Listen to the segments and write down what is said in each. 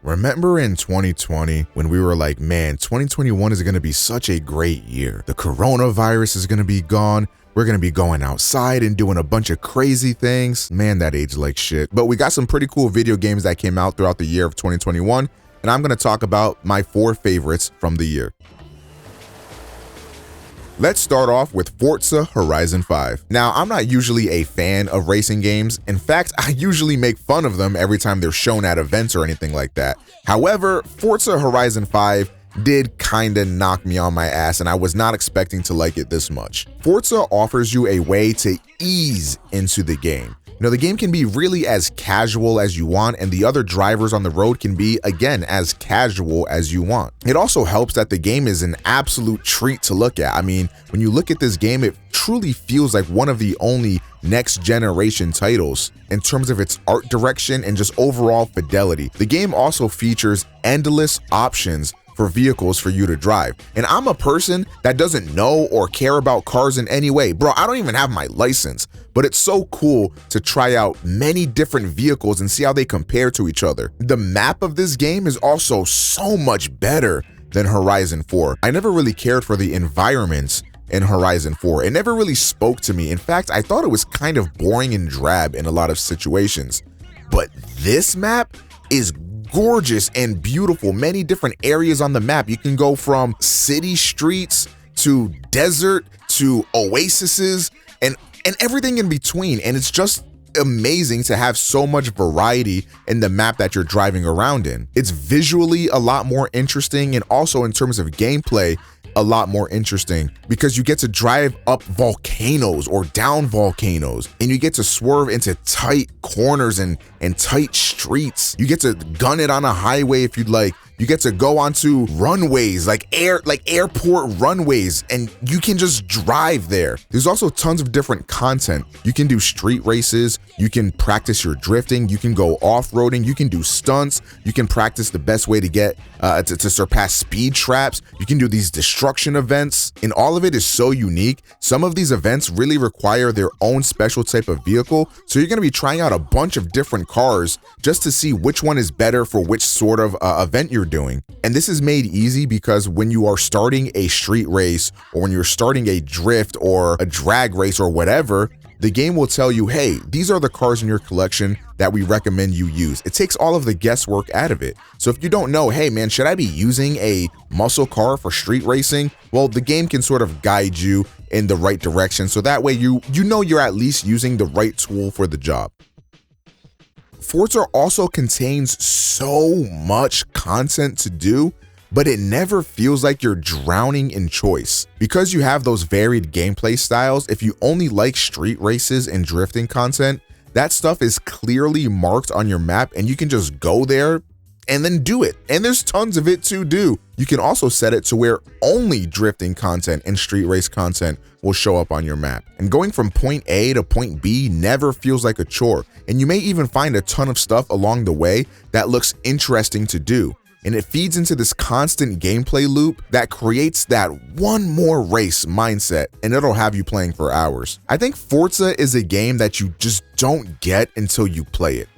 Remember in 2020 when we were like, man, 2021 is going to be such a great year. The coronavirus is going to be gone. We're going to be going outside and doing a bunch of crazy things. Man, that aged like shit. But we got some pretty cool video games that came out throughout the year of 2021. And I'm going to talk about my 4 favorites from the year. Let's start off with Forza Horizon 5. Now, I'm not usually a fan of racing games. In fact, I usually make fun of them every time they're shown at events or anything like that. However, Forza Horizon 5 did kinda knock me on my ass, and I was not expecting to like it this much. Forza offers you a way to ease into the game. You know, the game can be really as casual as you want, and the other drivers on the road can be, again, as casual as you want. It also helps that the game is an absolute treat to look at. I mean, when you look at this game, it truly feels like one of the only next generation titles in terms of its art direction and just overall fidelity. The game also features endless options for vehicles for you to drive. And I'm a person that doesn't know or care about cars in any way. Bro, I don't even have my license, but it's so cool to try out many different vehicles and see how they compare to each other. The map of this game is also so much better than Horizon 4. I never really cared for the environments in Horizon 4. It never really spoke to me. In fact, I thought it was kind of boring and drab in a lot of situations. But this map is gorgeous and beautiful. Many different areas on the map. You can go from city streets to desert to oases and everything in between. And it's just amazing to have so much variety in the map that you're driving around in. It's visually a lot more interesting, and also in terms of gameplay, a lot more interesting because you get to drive up volcanoes or down volcanoes, and you get to swerve into tight corners and tight streets. You get to gun it on a highway if you'd like. You get to go onto runways, like airport runways, and you can just drive there. There's also tons of different content. You can do street races, you can practice your drifting, you can go off-roading, you can do stunts, you can practice the best way to get to surpass speed traps, you can do these destruction events, and all of it is so unique. Some of these events really require their own special type of vehicle, so you're gonna be trying out a bunch of different cars just to see which one is better for which sort of event you're doing. And this is made easy because when you are starting a street race, or when you're starting a drift or a drag race or whatever, the game will tell you, hey, these are the cars in your collection that we recommend you use. It takes all of the guesswork out of it. So if you don't know, hey man, should I be using a muscle car for street racing? Well, the game can sort of guide you in the right direction. So that way you know you're at least using the right tool for the job. Forza also contains so much content to do, but it never feels like you're drowning in choice. Because you have those varied gameplay styles, if you only like street races and drifting content, that stuff is clearly marked on your map and you can just go there and then do it. And there's tons of it to do. You can also set it to where only drifting content and street race content will show up on your map. And going from point A to point B never feels like a chore. And you may even find a ton of stuff along the way that looks interesting to do. And it feeds into this constant gameplay loop that creates that one more race mindset, and it'll have you playing for hours. I think Forza is a game that you just don't get until you play it.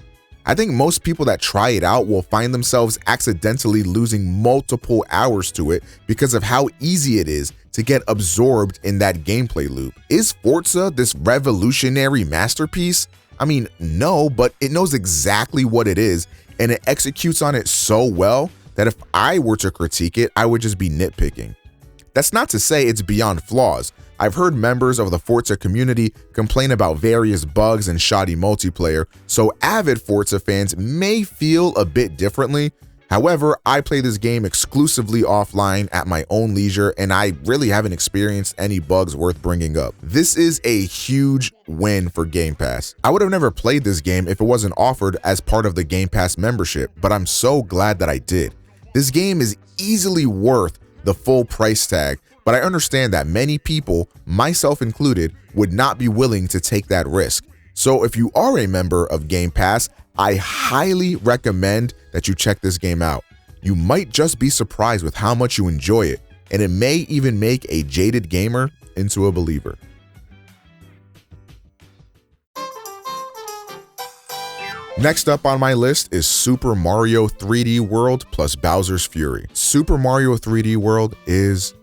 I think most people that try it out will find themselves accidentally losing multiple hours to it because of how easy it is to get absorbed in that gameplay loop. Is Forza this revolutionary masterpiece? I mean, no, but it knows exactly what it is, and it executes on it so well that if I were to critique it, I would just be nitpicking. That's not to say it's beyond flaws. I've heard members of the Forza community complain about various bugs and shoddy multiplayer, so avid Forza fans may feel a bit differently. However, I play this game exclusively offline at my own leisure, and I really haven't experienced any bugs worth bringing up. This is a huge win for Game Pass. I would have never played this game if it wasn't offered as part of the Game Pass membership, but I'm so glad that I did. This game is easily worth the full price tag, but I understand that many people, myself included, would not be willing to take that risk. So if you are a member of Game Pass, I highly recommend that you check this game out. You might just be surprised with how much you enjoy it, and it may even make a jaded gamer into a believer. Next up on my list is Super Mario 3D World plus Bowser's Fury. Super Mario 3D World is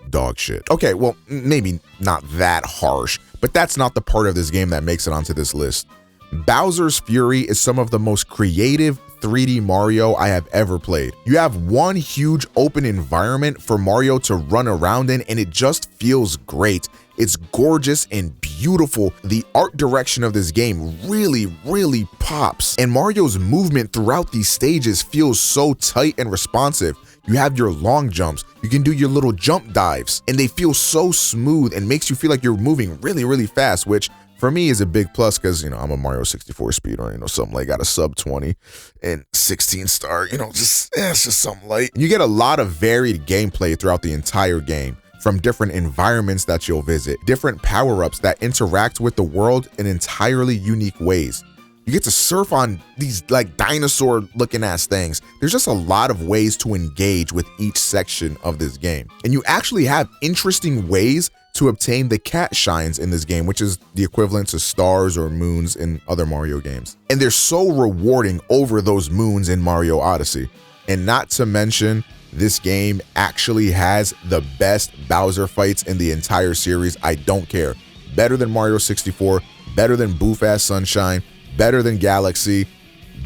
dog shit. Okay, well, maybe not that harsh, but that's not the part of this game that makes it onto this list. Bowser's Fury is some of the most creative 3D Mario I have ever played. You have one huge open environment for Mario to run around in, and it just feels great. It's gorgeous and beautiful. The art direction of this game really pops, and Mario's movement throughout these stages feels so tight and responsive. You have your long jumps, you can do your little jump dives, and they feel so smooth and makes you feel like you're moving really fast, which for me is a big plus because, you know, I'm a Mario 64 speedrunner, you know, something like got a sub 20 and 16 star, you know, it's just something light. You get a lot of varied gameplay throughout the entire game, from different environments that you'll visit, different power-ups that interact with the world in entirely unique ways. You get to surf on these like dinosaur looking ass things. There's just a lot of ways to engage with each section of this game. And you actually have interesting ways to obtain the cat shines in this game, which is the equivalent to stars or moons in other Mario games. And they're so rewarding over those moons in Mario Odyssey. And not to mention, this game actually has the best Bowser fights in the entire series. I don't care. Better than Mario 64, better than Boof-Ass Sunshine, better than Galaxy,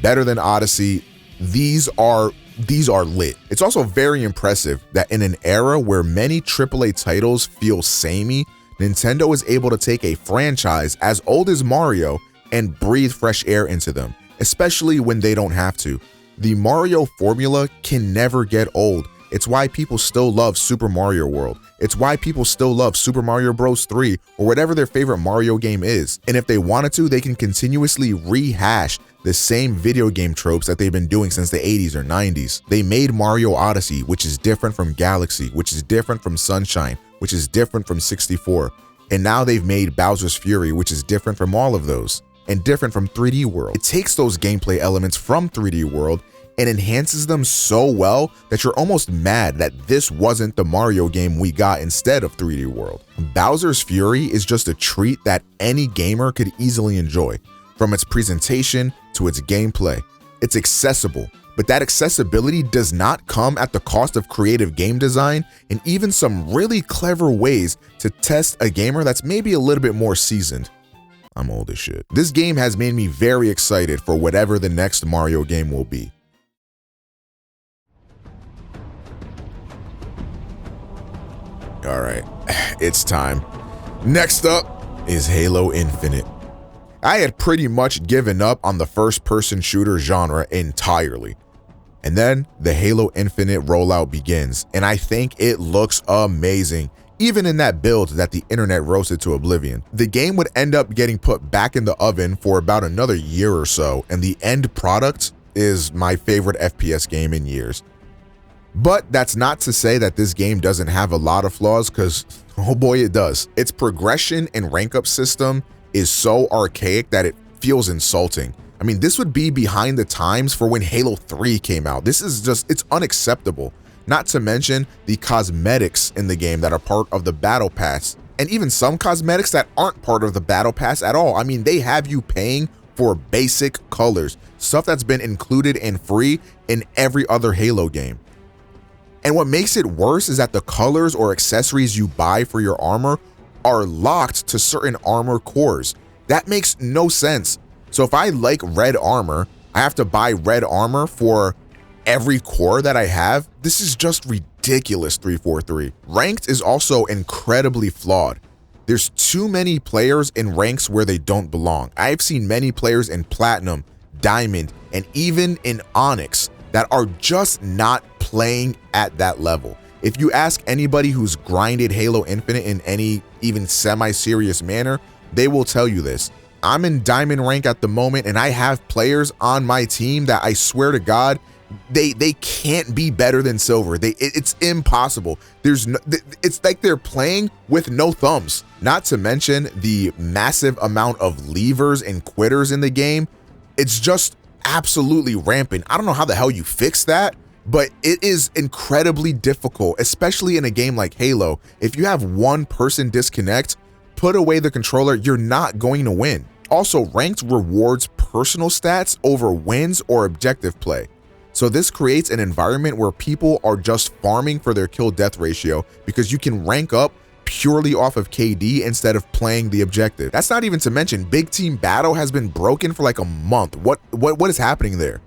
better than Odyssey. These are lit. It's also very impressive that in an era where many AAA titles feel samey, Nintendo is able to take a franchise as old as Mario and breathe fresh air into them, especially when they don't have to. The Mario formula can never get old. It's why people still love Super Mario World. It's why people still love Super Mario Bros. 3 or whatever their favorite Mario game is. And if they wanted to, they can continuously rehash the same video game tropes that they've been doing since the 80s or 90s. They made Mario Odyssey, which is different from Galaxy, which is different from Sunshine, which is different from 64. And now they've made Bowser's Fury, which is different from all of those, and different from 3D World. It takes those gameplay elements from 3D World and enhances them so well that you're almost mad that this wasn't the Mario game we got instead of 3D World. Bowser's Fury is just a treat that any gamer could easily enjoy, from its presentation to its gameplay. It's accessible, but that accessibility does not come at the cost of creative game design and even some really clever ways to test a gamer that's maybe a little bit more seasoned. I'm old as shit. This game has made me very excited for whatever the next Mario game will be. All right, it's time. Next up is Halo Infinite. I had pretty much given up on the first-person shooter genre entirely. And then the Halo Infinite rollout begins, and I think it looks amazing, even in that build that the internet roasted to oblivion. The game would end up getting put back in the oven for about another year or so, and the end product is my favorite FPS game in years. But that's not to say that this game doesn't have a lot of flaws, because oh boy it does. Its progression and rank up system is so archaic that it feels insulting. I mean, this would be behind the times for when Halo 3 came out. This is just, it's unacceptable. Not to mention the cosmetics in the game that are part of the Battle Pass, and even some cosmetics that aren't part of the Battle Pass at all. I mean, they have you paying for basic colors, stuff that's been included and free in every other Halo game. And what makes it worse is that the colors or accessories you buy for your armor are locked to certain armor cores. That makes no sense. So if I like red armor, I have to buy red armor for every core that I have. This is just ridiculous, 343. Ranked is also incredibly flawed. There's too many players in ranks where they don't belong. I've seen many players in Platinum, Diamond, and even in Onyx that are just not playing at that level. If you ask anybody who's grinded Halo Infinite in any even semi-serious manner, they will tell you this. I'm in Diamond rank at the moment, and I have players on my team that I swear to God, they can't be better than Silver. It's impossible. It's like they're playing with no thumbs. Not to mention the massive amount of leavers and quitters in the game. It's just absolutely rampant. I don't know how the hell you fix that, but it is incredibly difficult, especially in a game like Halo. If you have one person disconnect, put away the controller, you're not going to win. Also, ranked rewards personal stats over wins or objective play. So this creates an environment where people are just farming for their kill-death ratio because you can rank up purely off of KD instead of playing the objective. That's not even to mention big team battle has been broken for like a month. What is happening there?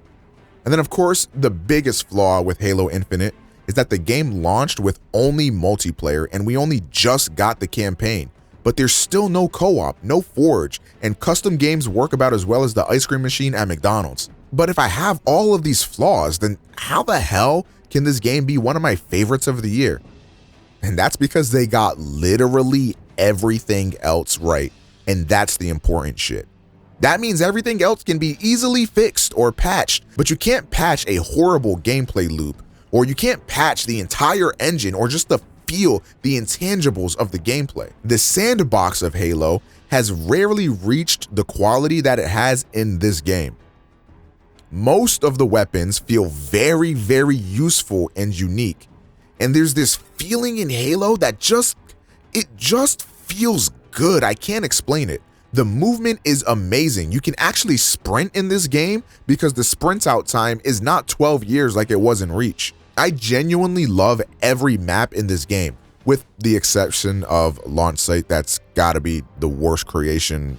And then of course, the biggest flaw with Halo Infinite is that the game launched with only multiplayer and we only just got the campaign. But there's still no co-op, no forge, and custom games work about as well as the ice cream machine at McDonald's. But if I have all of these flaws, then how the hell can this game be one of my favorites of the year? And that's because they got literally everything else right, and that's the important shit. That means everything else can be easily fixed or patched, but you can't patch a horrible gameplay loop, or you can't patch the entire engine or just feel the intangibles of the gameplay. The sandbox of Halo has rarely reached the quality that it has in this game. Most of the weapons feel very, very useful and unique. And there's this feeling in Halo that just feels good. I can't explain it. The movement is amazing. You can actually sprint in this game because the sprint out time is not 12 years like it was in Reach. I genuinely love every map in this game, with the exception of Launch Site. That's gotta be the worst creation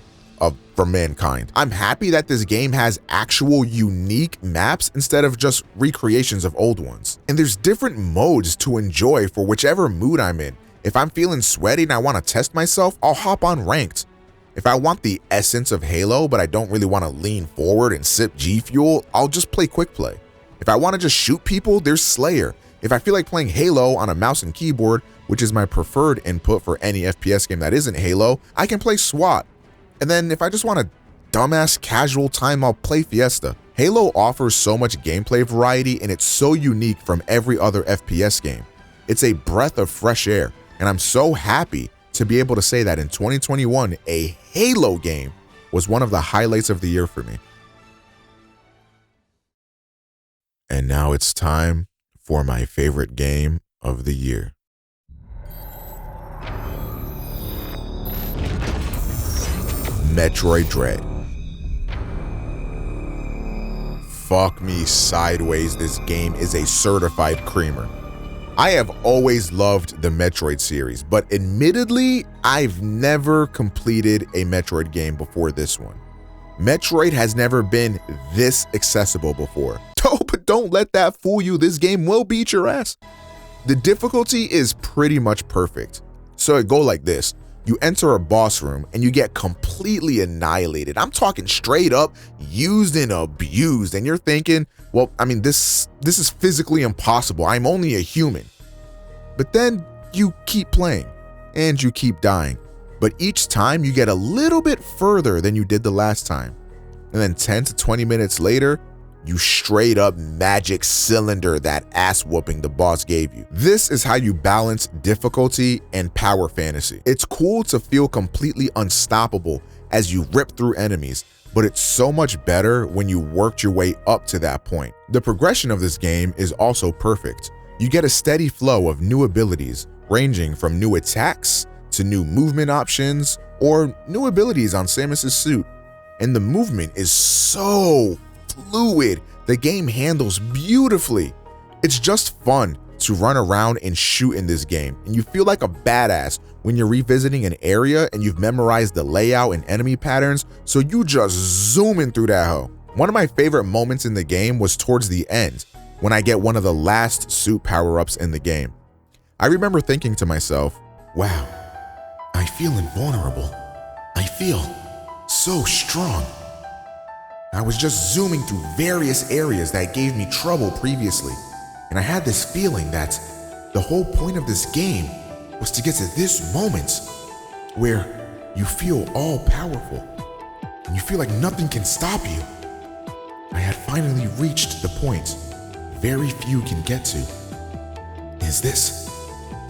for mankind. I'm happy that this game has actual unique maps instead of just recreations of old ones. And there's different modes to enjoy for whichever mood I'm in. If I'm feeling sweaty and I want to test myself, I'll hop on ranked. If I want the essence of Halo, but I don't really want to lean forward and sip G Fuel, I'll just play quick play. If I want to just shoot people, there's Slayer. If I feel like playing Halo on a mouse and keyboard, which is my preferred input for any FPS game that isn't Halo, I can play SWAT. And then if I just want a dumbass casual time, I'll play Fiesta. Halo offers so much gameplay variety and it's so unique from every other FPS game. It's a breath of fresh air, and I'm so happy to be able to say that in 2021, a Halo game was one of the highlights of the year for me. And now it's time for my favorite game of the year. Metroid Dread. Fuck me sideways, this game is a certified creamer. I have always loved the Metroid series, but admittedly, I've never completed a Metroid game before this one. Metroid has never been this accessible before. But don't let that fool you, this game will beat your ass. The difficulty is pretty much perfect. So it go like this. You enter a boss room and you get completely annihilated. I'm talking straight up used and abused. And you're thinking, well, I mean, this is physically impossible. I'm only a human. But then you keep playing and you keep dying. But each time you get a little bit further than you did the last time. And then 10 to 20 minutes later, you straight up magic cylinder that ass whooping the boss gave you. This is how you balance difficulty and power fantasy. It's cool to feel completely unstoppable as you rip through enemies, but it's so much better when you worked your way up to that point. The progression of this game is also perfect. You get a steady flow of new abilities, ranging from new attacks to new movement options or new abilities on Samus's suit. And the movement is so fluid. The game handles beautifully. It's just fun to run around and shoot in this game, and you feel like a badass when you're revisiting an area and you've memorized the layout and enemy patterns, so you just zooming through that hoe. One of my favorite moments in the game was towards the end, when I get one of the last suit power-ups in the game. I remember thinking to myself, wow, I feel invulnerable. I feel so strong. I was just zooming through various areas that gave me trouble previously, and I had this feeling that the whole point of this game was to get to this moment where you feel all powerful and you feel like nothing can stop you. I had finally reached the point very few can get to. Is this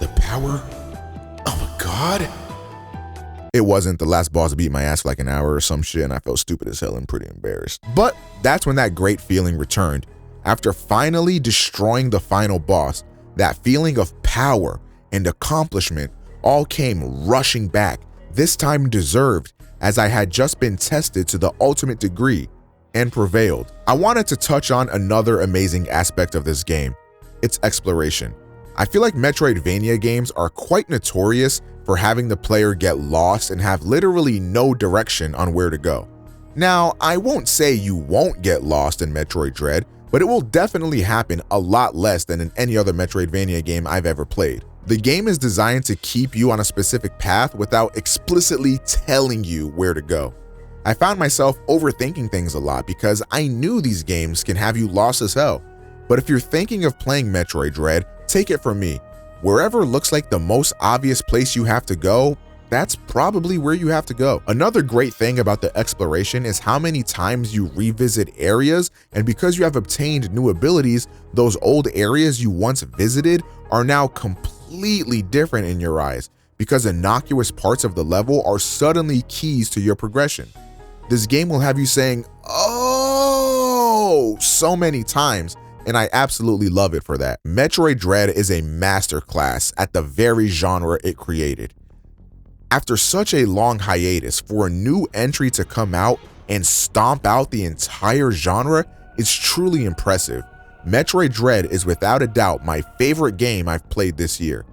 the power of a god? It wasn't. The last boss beat my ass for like an hour or some shit, and I felt stupid as hell and pretty embarrassed. But that's when that great feeling returned. After finally destroying the final boss, that feeling of power and accomplishment all came rushing back, this time deserved, as I had just been tested to the ultimate degree and prevailed. I wanted to touch on another amazing aspect of this game, its exploration. I feel like Metroidvania games are quite notorious for having the player get lost and have literally no direction on where to go. Now, I won't say you won't get lost in Metroid Dread, but it will definitely happen a lot less than in any other Metroidvania game I've ever played. The game is designed to keep you on a specific path without explicitly telling you where to go. I found myself overthinking things a lot because I knew these games can have you lost as hell. But if you're thinking of playing Metroid Dread, take it from me. Wherever looks like the most obvious place you have to go, that's probably where you have to go. Another great thing about the exploration is how many times you revisit areas, and because you have obtained new abilities, those old areas you once visited are now completely different in your eyes because innocuous parts of the level are suddenly keys to your progression. This game will have you saying, "Oh," so many times, and I absolutely love it for that. Metroid Dread is a masterclass at the very genre it created. After such a long hiatus, for a new entry to come out and stomp out the entire genre is truly impressive. Metroid Dread is without a doubt my favorite game I've played this year.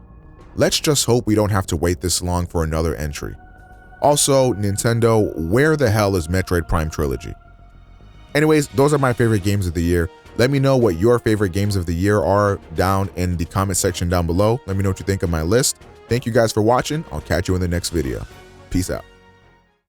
Let's just hope we don't have to wait this long for another entry. Also, Nintendo, where the hell is Metroid Prime Trilogy? Anyways, those are my favorite games of the year. Let me know what your favorite games of the year are down in the comment section down below. Let me know what you think of my list. Thank you guys for watching. I'll catch you in the next video. Peace out.